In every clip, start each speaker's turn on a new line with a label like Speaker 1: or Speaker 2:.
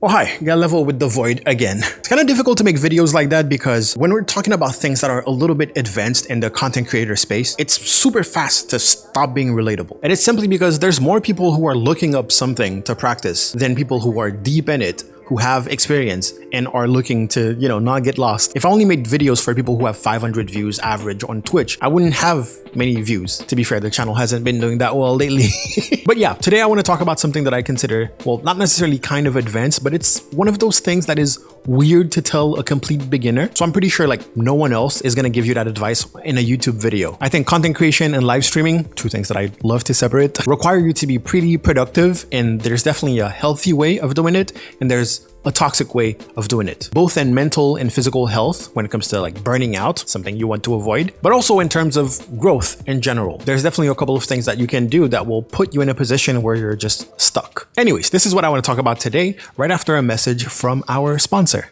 Speaker 1: Oh hi, got level with the void again. It's kind of difficult to make videos like that because when we're talking about things that are a little bit advanced in the content creator space, it's super fast to stop being relatable. And it's simply because there's more people who are looking up something to practice than people who are deep in it, who have experience and are looking to, not get lost. If I only made videos for people who have 500 views average on Twitch, I wouldn't have many views. To be fair, the channel hasn't been doing that well lately. But yeah, today I want to talk about something that I consider, well, not necessarily kind of advanced, but it's one of those things that is weird to tell a complete beginner. So I'm pretty sure like no one else is going to give you that advice in a YouTube video. I think content creation and live streaming, two things that I love to separate, require you to be pretty productive, and there's definitely a healthy way of doing it, and there's a toxic way of doing it, both in mental and physical health when it comes to like burning out, something you want to avoid, but also in terms of growth in general. There's definitely a couple of things that you can do that will put you in a position where you're just stuck. Anyways, this is what I want to talk about today, right after a message from our sponsor.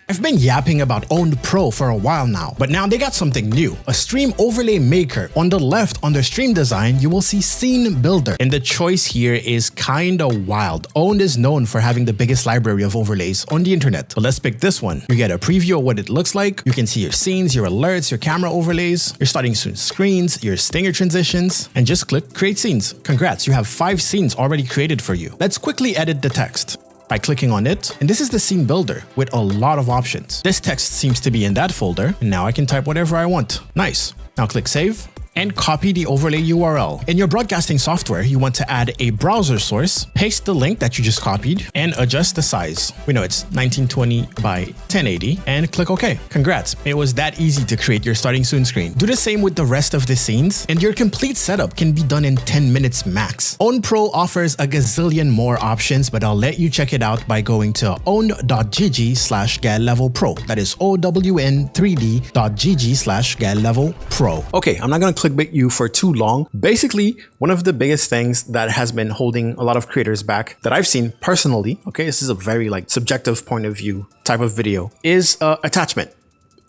Speaker 2: I've been yapping about Owned Pro for a while now, but now they got something new, a stream overlay maker. On the left, under stream design, you will see Scene Builder, and the choice here is kinda wild. Owned is known for having the biggest library of overlays on the internet, but let's pick this one. You get a preview of what it looks like. You can see your scenes, your alerts, your camera overlays, your starting soon screens, your stinger transitions, and just click Create Scenes. Congrats, you have 5 scenes already created for you. Let's quickly edit the text by clicking on it, and this is the scene builder with a lot of options. This text seems to be in that folder, and now I can type whatever I want. Nice. Now click save and copy the overlay URL. In your broadcasting software, you want to add a browser source, paste the link that you just copied, and adjust the size. We know it's 1920 by 1080, and click OK. Congrats, it was that easy to create your starting soon screen. Do the same with the rest of the scenes, and your complete setup can be done in 10 minutes max. Own Pro offers a gazillion more options, but I'll let you check it out by going to own.gg/getlevelpro. That is own3d.gg/getlevelpro.
Speaker 1: Okay, I'm not gonna clickbait you for too long. Basically, one of the biggest things that has been holding a lot of creators back that I've seen personally, okay, this is a very like subjective point of view type of video, is attachment.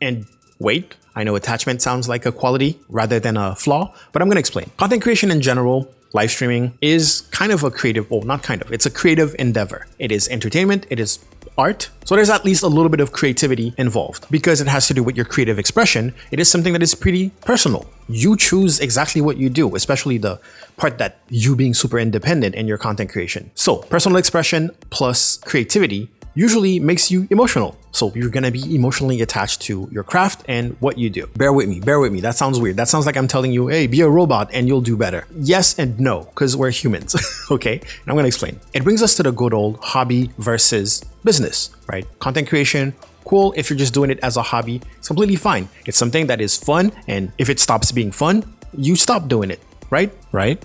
Speaker 1: And wait, I know attachment sounds like a quality rather than a flaw, but I'm gonna explain. Content creation in general, live streaming, is kind of a creative, well, not kind of, it's a creative endeavor. It is entertainment, it is art. So there's at least a little bit of creativity involved. Because it has to do with your creative expression, it is something that is pretty personal. You choose exactly what you do, especially the part that you being super independent in your content creation. So personal expression plus creativity usually makes you emotional. So you're gonna be emotionally attached to your craft and what you do. Bear with me. That sounds weird. That sounds like I'm telling you, hey, be a robot and you'll do better. Yes and no, because we're humans, okay? And I'm gonna explain. It brings us to the good old hobby versus business, right? Content creation, cool. If you're just doing it as a hobby, it's completely fine. It's something that is fun, and if it stops being fun, you stop doing it. Right?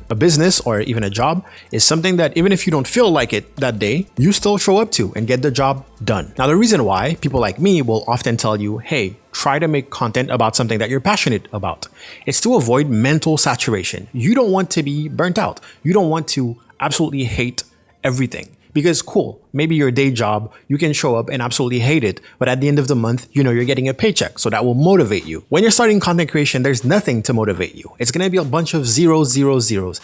Speaker 1: A business or even a job is something that even if you don't feel like it that day, you still show up to and get the job done. Now, the reason why people like me will often tell you, hey, try to make content about something that you're passionate about. It's to avoid mental saturation. You don't want to be burnt out. You don't want to absolutely hate everything. Because cool, maybe your day job, you can show up and absolutely hate it, but at the end of the month, you're getting a paycheck, so that will motivate you. When you're starting content creation, there's nothing to motivate you. It's gonna be a bunch of zeros. Zeros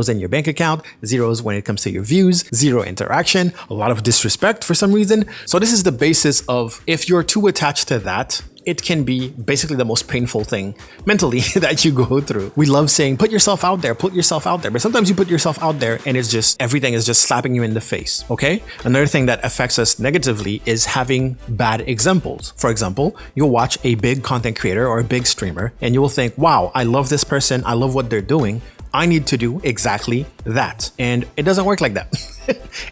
Speaker 1: in your bank account, zeros when it comes to your views, zero interaction, a lot of disrespect for some reason. So this is the basis of, if you're too attached to that, it can be basically the most painful thing mentally that you go through. We love saying, put yourself out there, but sometimes you put yourself out there and it's just, everything is just slapping you in the face, okay? Another thing that affects us negatively is having bad examples. For example, you'll watch a big content creator or a big streamer and you will think, wow, I love this person, I love what they're doing, I need to do exactly that. And it doesn't work like that.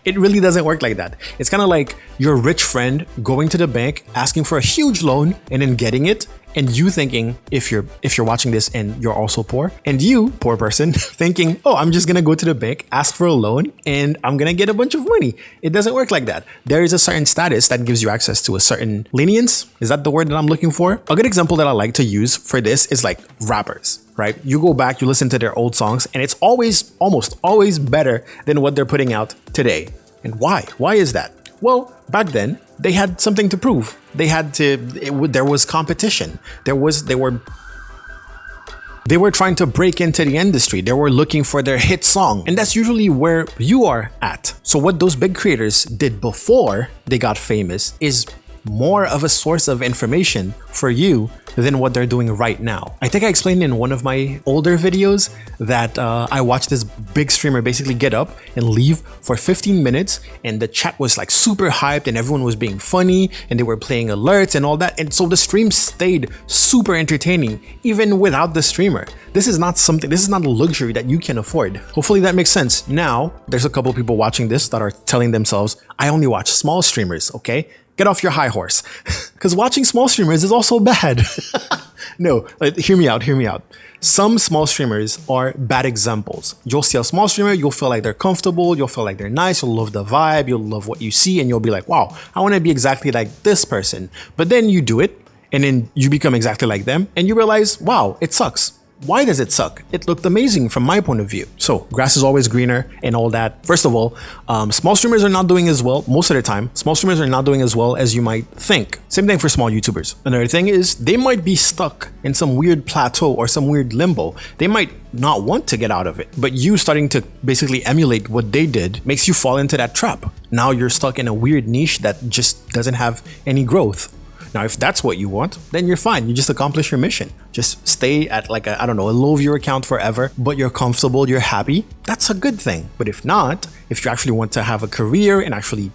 Speaker 1: It really doesn't work like that. It's kind of like your rich friend going to the bank, asking for a huge loan and then getting it, and you thinking, if you're watching this and you're also poor, and you, poor person, thinking, oh, I'm just gonna go to the bank, ask for a loan, and I'm gonna get a bunch of money. It doesn't work like that. There is a certain status that gives you access to a certain lenience. Is that the word that I'm looking for? A good example that I like to use for this is like rappers, right? You go back, you listen to their old songs, and it's almost always better than what they're putting out today. And why? Why is that? Well, back then, they had something to prove. There was competition. They were They were trying to break into the industry. They were looking for their hit song. And that's usually where you are at. So what those big creators did before they got famous is more of a source of information for you than what they're doing right now. I think I explained in one of my older videos that I watched this big streamer basically get up and leave for 15 minutes, and the chat was like super hyped and everyone was being funny and they were playing alerts and all that, and so the stream stayed super entertaining even without the streamer. This is not a luxury that you can afford. Hopefully that makes sense. Now there's a couple people watching this that are telling themselves, I only watch small streamers, okay? Get off your high horse, because watching small streamers is also bad. No, hear me out. Some small streamers are bad examples. You'll see a small streamer, you'll feel like they're comfortable, you'll feel like they're nice, you'll love the vibe, you'll love what you see, and you'll be like, wow, I want to be exactly like this person. But then you do it, and then you become exactly like them, and you realize, wow, it sucks. Why does it suck? It looked amazing from my point of view. So grass is always greener and all that. First of all, small streamers are not doing as well. Most of the time, small streamers are not doing as well as you might think. Same thing for small YouTubers. Another thing is they might be stuck in some weird plateau or some weird limbo. They might not want to get out of it, but you starting to basically emulate what they did makes you fall into that trap. Now you're stuck in a weird niche that just doesn't have any growth. Now, if that's what you want, then you're fine. You just accomplish your mission. Just stay at like a low viewer count forever, but you're comfortable, you're happy. That's a good thing. But if not, if you actually want to have a career and actually,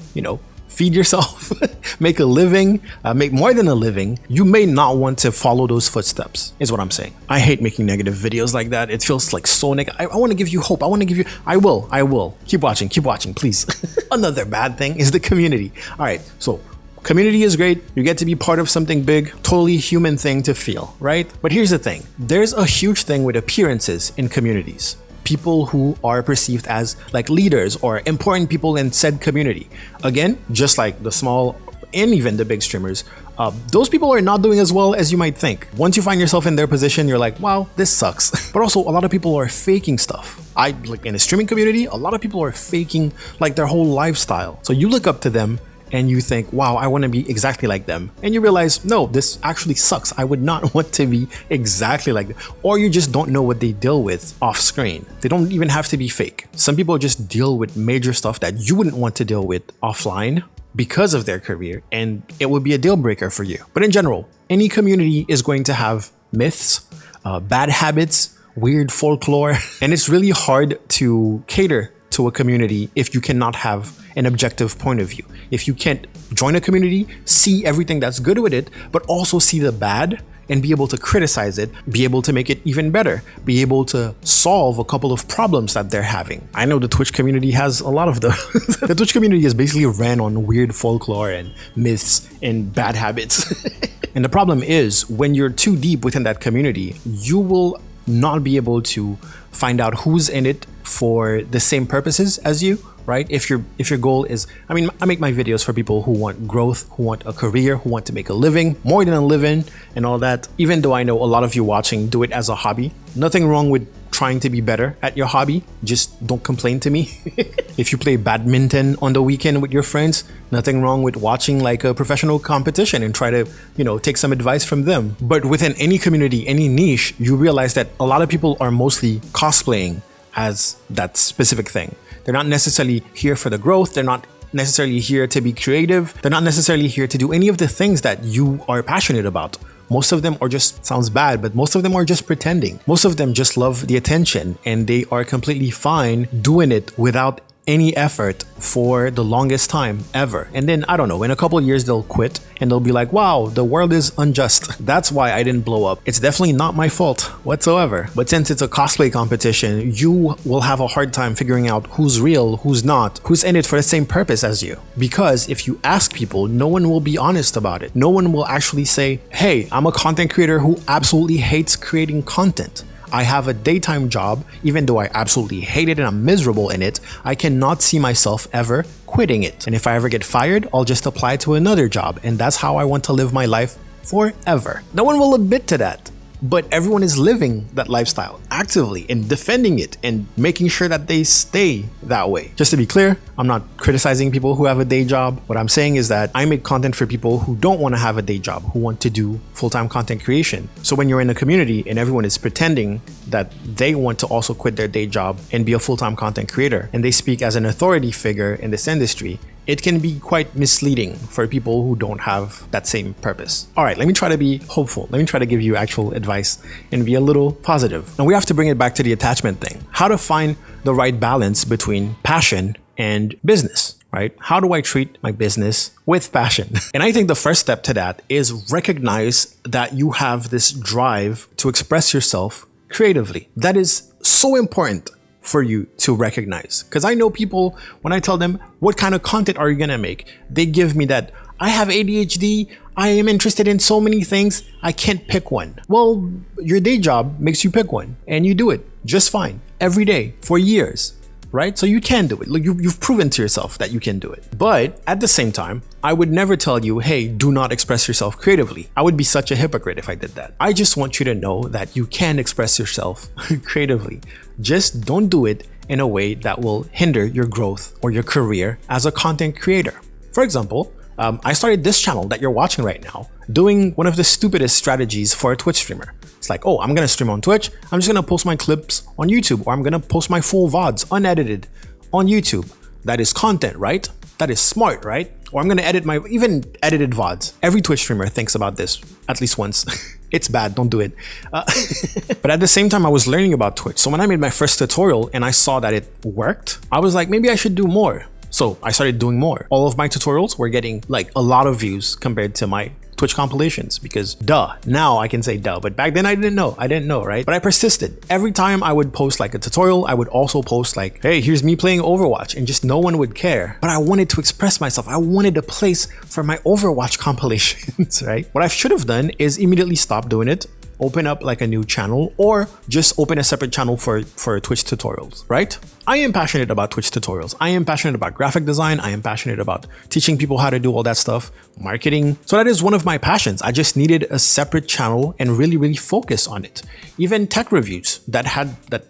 Speaker 1: feed yourself, make a living, make more than a living, you may not want to follow those footsteps, is what I'm saying. I hate making negative videos like that. It feels like so negative. I want to give you hope. I will. Keep watching, please. Another bad thing is the community. All right, so community is great. You get to be part of something big, totally human thing to feel, right? But here's the thing. There's a huge thing with appearances in communities. People who are perceived as like leaders or important people in said community. Again, just like the small and even the big streamers, those people are not doing as well as you might think. Once you find yourself in their position, you're like, wow, this sucks. But also a lot of people are faking stuff. Like in the streaming community, a lot of people are faking like their whole lifestyle. So you look up to them and you think, wow, I want to be exactly like them. And you realize, no, this actually sucks. I would not want to be exactly like them. Or you just don't know what they deal with off screen. They don't even have to be fake. Some people just deal with major stuff that you wouldn't want to deal with offline because of their career, and it would be a deal breaker for you. But in general, any community is going to have myths, bad habits, weird folklore, and it's really hard to cater to a community if you cannot have an objective point of view. If you can't join a community, see everything that's good with it, but also see the bad and be able to criticize it, be able to make it even better, be able to solve a couple of problems that they're having. I know the Twitch community has a lot of them. The Twitch community is basically ran on weird folklore and myths and bad habits. And the problem is, when you're too deep within that community, you will not be able to find out who's in it for the same purposes as you, right? If your goal is, I make my videos for people who want growth, who want a career, who want to make a living, more than a living and all that. Even though I know a lot of you watching do it as a hobby. Nothing wrong with trying to be better at your hobby. Just don't complain to me. If you play badminton on the weekend with your friends, nothing wrong with watching like a professional competition and try to, take some advice from them. But within any community, any niche, you realize that a lot of people are mostly cosplaying as that specific thing. They're not necessarily here for the growth. They're not necessarily here to be creative. They're not necessarily here to do any of the things that you are passionate about. Most of them are just, sounds bad, but most of them are just pretending. Most of them just love the attention, and they are completely fine doing it without any effort for the longest time ever. And then, I don't know, in a couple of years they'll quit and they'll be like, wow, the world is unjust. That's why I didn't blow up. It's definitely not my fault whatsoever. But since it's a cosplay competition, you will have a hard time figuring out who's real, who's not, who's in it for the same purpose as you. Because if you ask people, no one will be honest about it. No one will actually say, hey, I'm a content creator who absolutely hates creating content. I have a daytime job. Even though I absolutely hate it and I'm miserable in it, I cannot see myself ever quitting it. And if I ever get fired, I'll just apply to another job. And that's how I want to live my life forever. No one will admit to that. but everyone is living that lifestyle actively and defending it and making sure that they stay that way. Just to be clear, I'm not criticizing people who have a day job. What I'm saying is that I make content for people who don't want to have a day job, who want to do full-time content creation. So when you're in a community and everyone is pretending that they want to also quit their day job and be a full-time content creator, and they speak as an authority figure in this industry, it can be quite misleading for people who don't have that same purpose. All right, let me try to be hopeful. Let me try to give you actual advice and be a little positive. And we have to bring it back to the attachment thing. How to find the right balance between passion and business, right? How do I treat my business with passion? And I think the first step to that is recognize that you have this drive to express yourself creatively. That is so important for you to recognize. Because I know people, when I tell them, what kind of content are you gonna make? They give me that, I have ADHD, I am interested in so many things, I can't pick one. Well, your day job makes you pick one, and you do it just fine, every day, for years, right? So you can do it. Like you've proven to yourself that you can do it. But at the same time, I would never tell you, hey, do not express yourself creatively. I would be such a hypocrite if I did that. I just want you to know that you can express yourself creatively. Just don't do it in a way that will hinder your growth or your career as a content creator. For example, I started this channel that you're watching right now doing one of the stupidest strategies for a Twitch streamer. It's like, oh, I'm gonna stream on Twitch, I'm just gonna post my clips on YouTube, or I'm gonna post my full VODs unedited on YouTube. That is content, right? That is smart, right? Or I'm gonna edit my even edited VODs. Every Twitch streamer thinks about this at least once. It's bad, don't do it. But at the same time, I was learning about Twitch. So when I made my first tutorial and I saw that it worked, I was like, maybe I should do more. So I started doing more. All of my tutorials were getting like a lot of views compared to my Twitch compilations, because duh, now I can say duh, but back then I didn't know, right? But I persisted. Every time I would post like a tutorial, I would also post like, hey, here's me playing Overwatch, and just no one would care. But I wanted to express myself. I wanted a place for my Overwatch compilations, right? What I should have done is immediately stop doing it, open up like a new channel, or just open a separate channel for Twitch tutorials, right? I am passionate about Twitch tutorials. I am passionate about graphic design. I am passionate about teaching people how to do all that stuff, marketing. So that is one of my passions. I just needed a separate channel and really focus on it. Even tech reviews that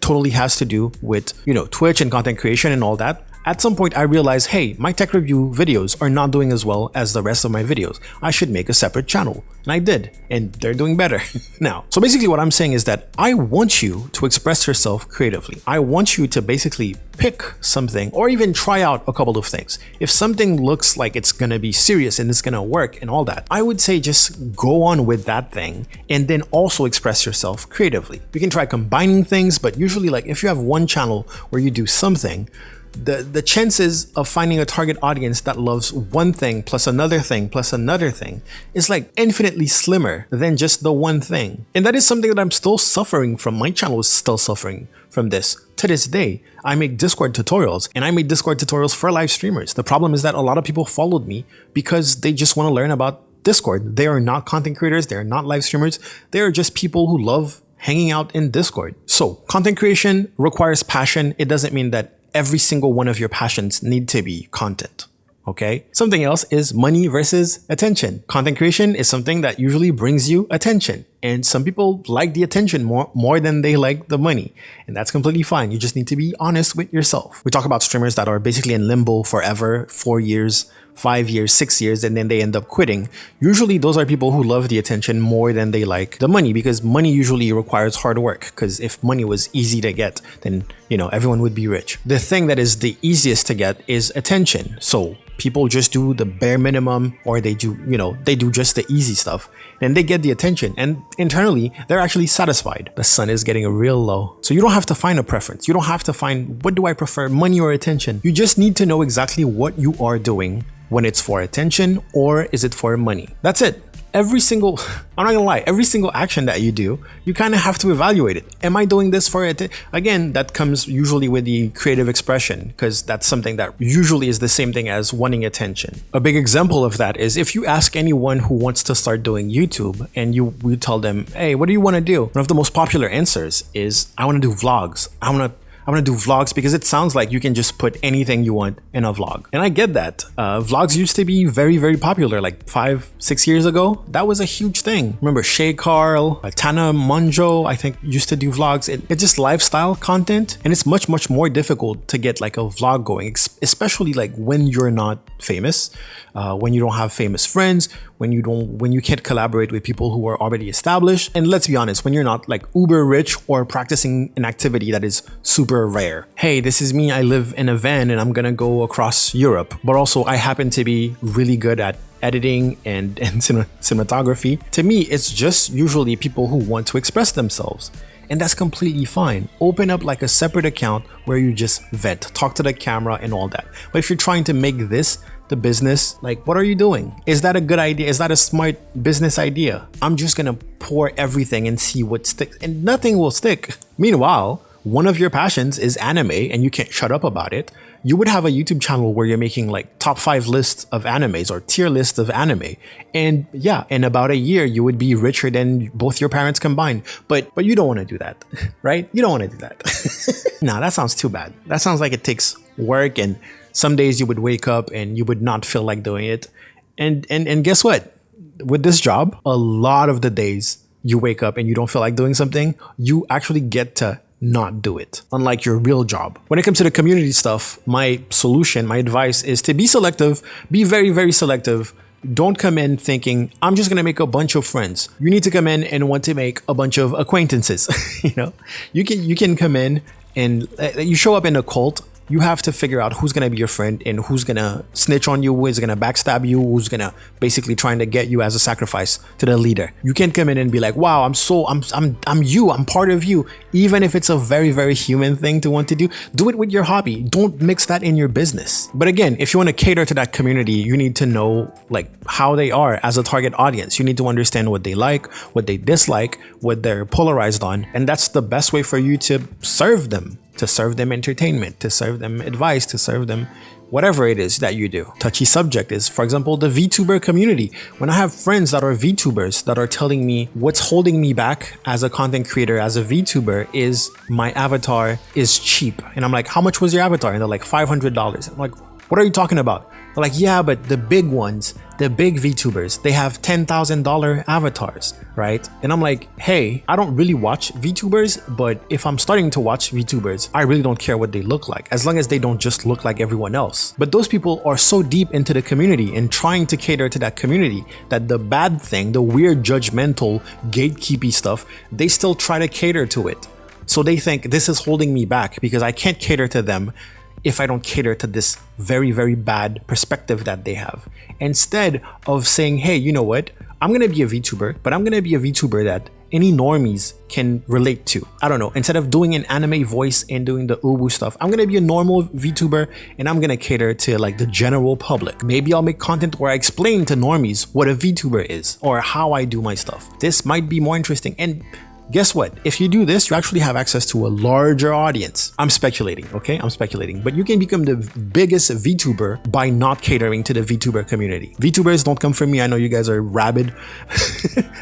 Speaker 1: totally has to do with, Twitch and content creation and all that. At some point, I realized, hey, my tech review videos are not doing as well as the rest of my videos. I should make a separate channel. And I did, and they're doing better now. So basically what I'm saying is that I want you to express yourself creatively. I want you to basically pick something or even try out a couple of things. If something looks like it's gonna be serious and it's gonna work and all that, I would say just go on with that thing and then also express yourself creatively. You can try combining things, but usually like if you have one channel where you do something, the chances of finding a target audience that loves one thing plus another thing plus another thing is like infinitely slimmer than just the one thing. And that is something that I'm still suffering from. My channel is still suffering from this to this day. I make Discord tutorials, and I make Discord tutorials for live streamers. The problem is that a lot of people followed me because they just want to learn about Discord. They are not content creators. They are not live streamers. They are just people who love hanging out in Discord. So content creation requires passion. It doesn't mean that every single one of your passions need to be content, okay? Something else is money versus attention. Content creation is something that usually brings you attention, and some people like the attention more than they like the money, and that's completely fine. You just need to be honest with yourself. We talk about streamers that are basically in limbo forever, 4 years, 5 years, 6 years, and then they end up quitting. Usually those are people who love the attention more than they like the money, because money usually requires hard work. Because if money was easy to get, then everyone would be rich. The thing that is the easiest to get is attention. So people just do the bare minimum, or they do just the easy stuff, and they get the attention, and internally they're actually satisfied. The sun is getting real low. So you don't have to find a preference. You don't have to find, what do I prefer, money or attention? You just need to know exactly what you are doing, when it's for attention or is it for money. That's it. Every single, I'm not gonna lie, every single action that you do, you kind of have to evaluate it. Am I doing this for it? Again, that comes usually with the creative expression, because that's something that usually is the same thing as wanting attention. A big example of that is if you ask anyone who wants to start doing YouTube and you tell them, hey, what do you want to do? One of the most popular answers is, I want to do vlogs. I I want to do vlogs because it sounds like you can just put anything you want in a vlog. And I get that. Vlogs used to be very, very popular like 5-6 years ago. That was a huge thing. Remember Shay Carl, Tana Monjo, I think used to do vlogs. It's just lifestyle content, and it's much, much more difficult to get like a vlog going, especially like when you're not famous, when you don't have famous friends, when you can't collaborate with people who are already established. And let's be honest, when you're not like uber rich or practicing an activity that is super rare. Hey, this is me, I live in a van and I'm gonna go across Europe, but also I happen to be really good at editing and cinematography. To me, it's just usually people who want to express themselves. And that's completely fine. Open up like a separate account where you just vent, talk to the camera and all that. But if you're trying to make this the business, like, what are you doing? Is that a good idea? Is that a smart business idea? I'm just gonna pour everything and see what sticks, and nothing will stick. Meanwhile, one of your passions is anime and you can't shut up about it. You would have a YouTube channel where you're making like top 5 lists of animes or tier lists of anime. And yeah, in about a year, you would be richer than both your parents combined. But you don't want to do that, right? You don't want to do that. Nah, that sounds too bad. That sounds like it takes work, and some days you would wake up and you would not feel like doing it. And guess what? With this job, a lot of the days you wake up and you don't feel like doing something, you actually get to not do it, unlike your real job. When it comes to the community stuff, my solution, my advice is to be selective, be very, very selective. Don't come in thinking, I'm just gonna make a bunch of friends. You need to come in and want to make a bunch of acquaintances. You can come in and you show up in a cult. You have to figure out who's gonna be your friend and who's gonna snitch on you, who's gonna backstab you, who's gonna basically trying to get you as a sacrifice to the leader. You can't come in and be like, wow, I'm you, I'm part of you. Even if it's a very, very human thing to want to do, do it with your hobby. Don't mix that in your business. But again, if you want to cater to that community, you need to know like how they are as a target audience. You need to understand what they like, what they dislike, what they're polarized on. And that's the best way for you to serve them. To serve them entertainment, to serve them advice, to serve them whatever it is that you do. Touchy subject is, for example, the VTuber community. When I have friends that are VTubers that are telling me what's holding me back as a content creator, as a VTuber, is my avatar is cheap. And I'm like, how much was your avatar? And they're like, $500. I'm like, what are you talking about? They're like, yeah, but the big ones, the big VTubers, they have $10,000 avatars, right? And I'm like, hey, I don't really watch VTubers, but if I'm starting to watch VTubers, I really don't care what they look like, as long as they don't just look like everyone else. But those people are so deep into the community and trying to cater to that community that the bad thing, the weird judgmental gatekeepy stuff, they still try to cater to it. So they think this is holding me back because I can't cater to them if I don't cater to this very, very bad perspective that they have. Instead of saying, hey, you know what? I'm gonna be a VTuber, but I'm gonna be a VTuber that any normies can relate to. I don't know, instead of doing an anime voice and doing the uwu stuff, I'm gonna be a normal VTuber and I'm gonna cater to like the general public. Maybe I'll make content where I explain to normies what a VTuber is or how I do my stuff. This might be more interesting. And guess what? If you do this, you actually have access to a larger audience. I'm speculating, okay? I'm speculating. But you can become the biggest VTuber by not catering to the VTuber community. VTubers, don't come for me. I know you guys are rabid.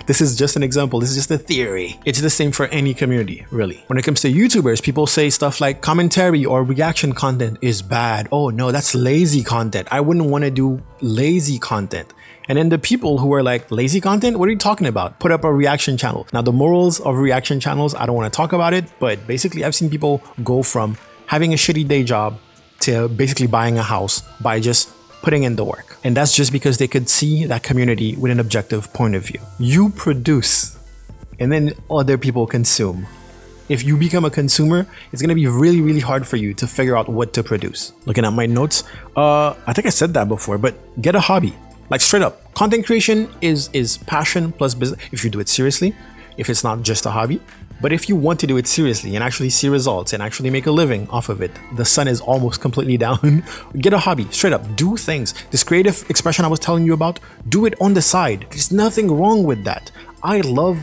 Speaker 1: This is just an example. This is just a theory. It's the same for any community, really. When it comes to YouTubers, people say stuff like commentary or reaction content is bad. Oh no, that's lazy content. I wouldn't want to do lazy content. And then the people who are like, lazy content? What are you talking about? Put up a reaction channel. Now, the morals of reaction channels, I don't want to talk about it, but basically I've seen people go from having a shitty day job to basically buying a house by just putting in the work. And that's just because they could see that community with an objective point of view. You produce, and then other people consume. If you become a consumer, it's going to be really, really hard for you to figure out what to produce. Looking at my notes, I think I said that before, but get a hobby. Like straight up, content creation is passion plus business if you do it seriously, if it's not just a hobby. But if you want to do it seriously and actually see results and actually make a living off of it, the sun is almost completely down. Get a hobby, straight up, do things. This creative expression I was telling you about, do it on the side. There's nothing wrong with that. I love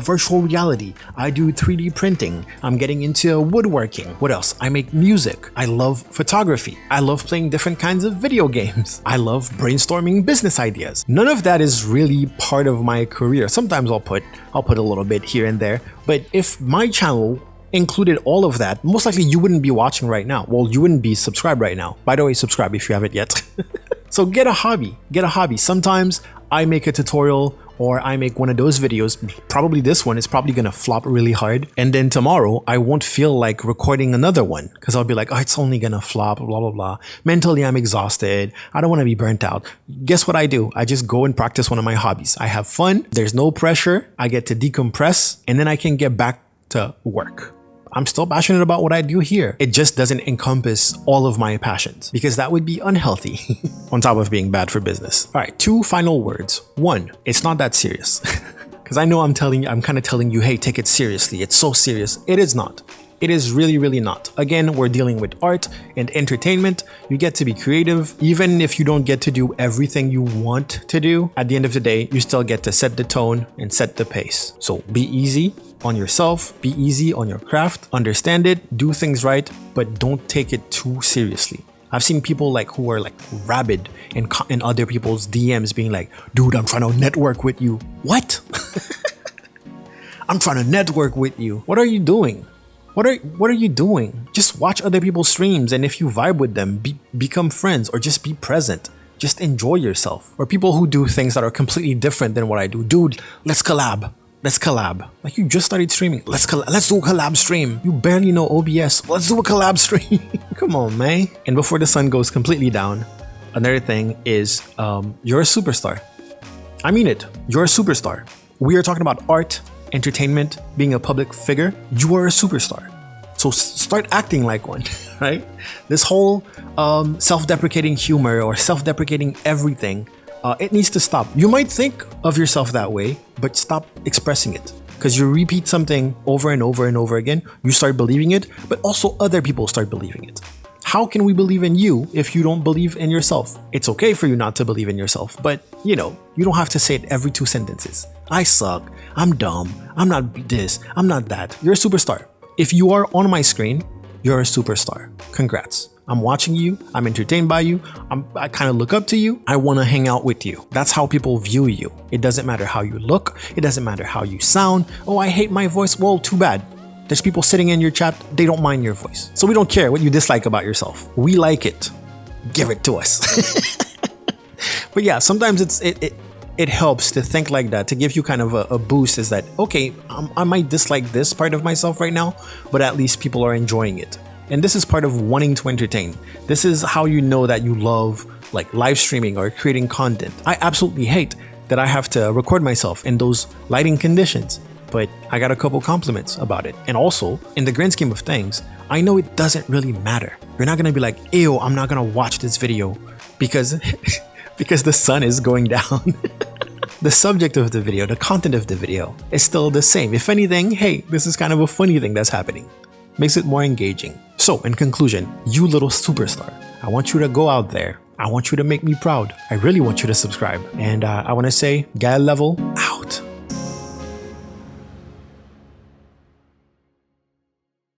Speaker 1: virtual reality. I do 3D printing. I'm getting into woodworking. What else? I make music. I love photography. I love playing different kinds of video games. I love brainstorming business ideas. None of that is really part of my career. Sometimes I'll put a little bit here and there, but if my channel included all of that, most likely you wouldn't be watching right now. Well, you wouldn't be subscribed right now. By the way, subscribe if you haven't yet. So get a hobby. Get a hobby. Sometimes I make a tutorial or I make one of those videos. Probably this one is probably gonna flop really hard. And then tomorrow I won't feel like recording another one because I'll be like, oh, it's only gonna flop, blah, blah, blah. Mentally, I'm exhausted. I don't wanna be burnt out. Guess what I do? I just go and practice one of my hobbies. I have fun. There's no pressure. I get to decompress and then I can get back to work. I'm still passionate about what I do here. It just doesn't encompass all of my passions because that would be unhealthy on top of being bad for business. All right, 2 final words. 1, it's not that serious. Because I know I'm kind of telling you, hey, take it seriously. It's so serious. It is not. It is really, really not. Again, we're dealing with art and entertainment. You get to be creative. Even if you don't get to do everything you want to do, at the end of the day, you still get to set the tone and set the pace. So be easy on yourself, be easy on your craft, understand it, do things right, but don't take it too seriously. I've seen people who are rabid in other people's DMs being like, dude, I'm trying to network with you. What? I'm trying to network with you. What are you doing? What are you doing? Just watch other people's streams, and if you vibe with them, become friends or just be present. Just enjoy yourself. Or people who do things that are completely different than what I do. Dude, let's collab. Let's collab. Like, you just started streaming. Let's do a collab stream. You barely know OBS. Let's do a collab stream. Come on, man. And before the sun goes completely down, another thing is you're a superstar. I mean it. You're a superstar. We are talking about art, entertainment, being a public figure. You are a superstar. So start acting like one, right? This whole self-deprecating humor or self-deprecating everything, it needs to stop. You might think of yourself that way, but stop expressing it. Because you repeat something over and over and over again, you start believing it, but also other people start believing it. How can we believe in you if you don't believe in yourself? It's okay for you not to believe in yourself, but you don't have to say it every 2 sentences. I suck, I'm dumb, I'm not this, I'm not that. You're a superstar. If you are on my screen, you're a superstar. Congrats. I'm watching you, I'm entertained by you, I kind of look up to you, I want to hang out with you. That's how people view you. It doesn't matter how you look, it doesn't matter how you sound. Oh, I hate my voice. Well, too bad. There's people sitting in your chat, they don't mind your voice. So we don't care what you dislike about yourself. We like it. Give it to us. But yeah, sometimes it helps to think like that, to give you kind of a boost, is that, okay, I might dislike this part of myself right now, but at least people are enjoying it. And this is part of wanting to entertain. This is how you know that you love live streaming or creating content. I absolutely hate that I have to record myself in those lighting conditions, but I got a couple compliments about it. And also, in the grand scheme of things, I know it doesn't really matter. You're not gonna be like, ew, I'm not gonna watch this video because the sun is going down. The subject of the video, the content of the video is still the same. If anything, hey, this is kind of a funny thing that's happening. Makes it more engaging. So, in conclusion, you little superstar, I want you to go out there. I want you to make me proud. I really want you to subscribe. And I want to say, guy level,